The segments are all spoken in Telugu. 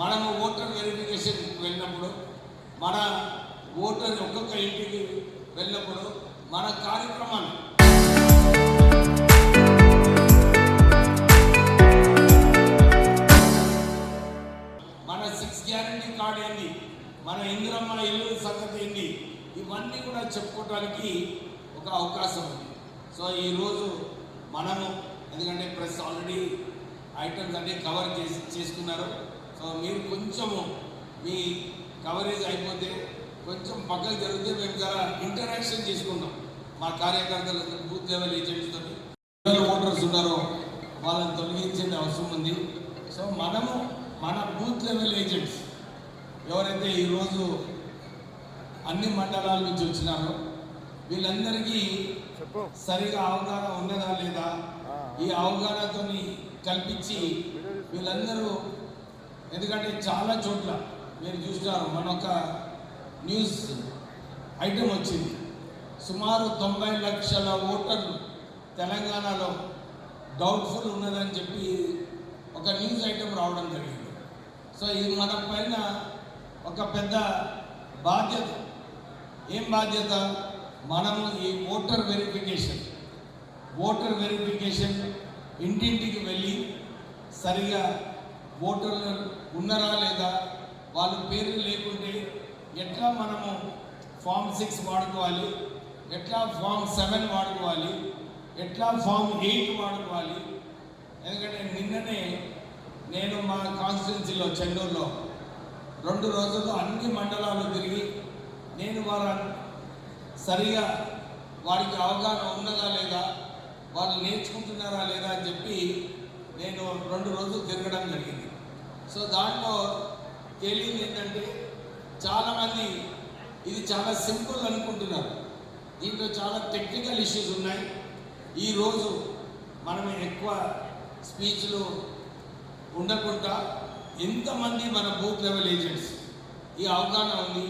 మనము ఓటర్ వెరిఫికేషన్ వెళ్ళినప్పుడు, మన ఓటర్ ఒక్కొక్క ఇంటికి వెళ్ళినప్పుడు మన కార్యక్రమాలు మన 6 గ్యారంటీ కార్డు ఏంది, మన ఇందిరమ్మ ఇల్లు సంగతి ఏంది, ఇవన్నీ కూడా చెప్పుకోవడానికి ఒక అవకాశం ఉంది. సో ఈరోజు మనము ఎందుకంటే ప్రెస్ ఆల్రెడీ ఐటమ్స్ అన్నీ కవర్ చేసుకున్నారు. సో మీరు కొంచెము మీ కవరేజ్ అయిపోతే కొంచెం పక్కకు జరిగితే మేము చాలా ఇంటరాక్షన్ చేసుకుంటాం మా కార్యకర్తలు, బూత్ లెవెల్ ఏజెంట్స్తో. ఓటర్స్ ఉన్నారో వాళ్ళని తొలగించే అవసరం ఉంది. సో మనము మన బూత్ లెవెల్ ఏజెంట్స్ ఎవరైతే ఈరోజు అన్ని మండలాల నుంచి వచ్చినారో వీళ్ళందరికీ సరిగా అవగాహన ఉన్నదా లేదా, ఈ అవగాహనతో కల్పించి వీళ్ళందరూ, ఎందుకంటే చాలా చోట్ల మీరు చూసినారు మన ఒక న్యూస్ ఐటమ్ వచ్చింది, సుమారు 90 లక్షల ఓటర్లు తెలంగాణలో డౌట్ఫుల్ ఉన్నదని చెప్పి ఒక న్యూస్ ఐటమ్ రావడం జరిగింది. సో ఇది మన పైన ఒక పెద్ద బాధ్యత. ఏం బాధ్యత? మనము ఈ ఓటర్ వెరిఫికేషన్ ఇంటింటికి వెళ్ళి సరిగా ఓటర్లు ఉన్నారా లేదా, వాళ్ళ పేర్లు లేకుంటే ఎట్లా మనము ఫామ్ 6 వాడుకోవాలి, ఎట్లా ఫామ్ 7 వాడుకోవాలి, ఎట్లా ఫామ్ 8 వాడుకోవాలి. ఎందుకంటే నిన్ననే నేను మా కాన్స్టిట్యున్సీలో చెన్నూరులో 2 రోజులు అన్ని మండలాలు తిరిగి నేను సరిగా వారికి అవగాహన ఉన్నదా లేదా, వాళ్ళు నేర్చుకుంటున్నారా లేదా అని చెప్పి నేను 2 రోజులు తిరగడం జరిగింది. సో దాంట్లో తేలింది ఏంటంటే చాలామంది ఇది చాలా సింపుల్ అనుకుంటున్నారు, దీంట్లో చాలా టెక్నికల్ ఇష్యూస్ ఉన్నాయి. ఈరోజు మనం ఎక్కువ స్పీచ్లు ఉండకుండా ఎంతమంది మన బూత్ లెవెల్ ఏజెంట్స్ ఈ అవగాహన ఉంది,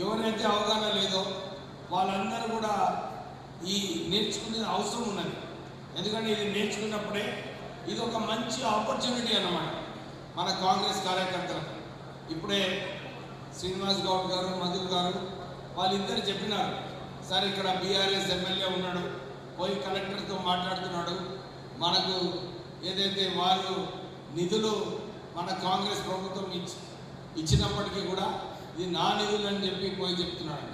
ఎవరైతే అవగాహన లేదో వాళ్ళందరూ కూడా ఈ నేర్చుకునే అవసరం ఉన్నది. ఎందుకంటే ఇది నేర్చుకున్నప్పుడే ఇది ఒక మంచి ఆపర్చునిటీ అన్నమాట మన కాంగ్రెస్ కార్యకర్తలకు. ఇప్పుడే శ్రీనివాస్ గౌడ్ గారు, మధు గారు వాళ్ళిద్దరు చెప్పినారు, సార్ ఇక్కడ బీఆర్ఎస్ ఎమ్మెల్యే ఉన్నాడు, పోయి కలెక్టర్తో మాట్లాడుతున్నాడు, మనకు ఏదైతే వాళ్ళు నిధులు మన కాంగ్రెస్ ప్రభుత్వం ఇచ్చినప్పటికీ కూడా ఇది నా నిధులు అని చెప్పి పోయి చెప్తున్నాడు.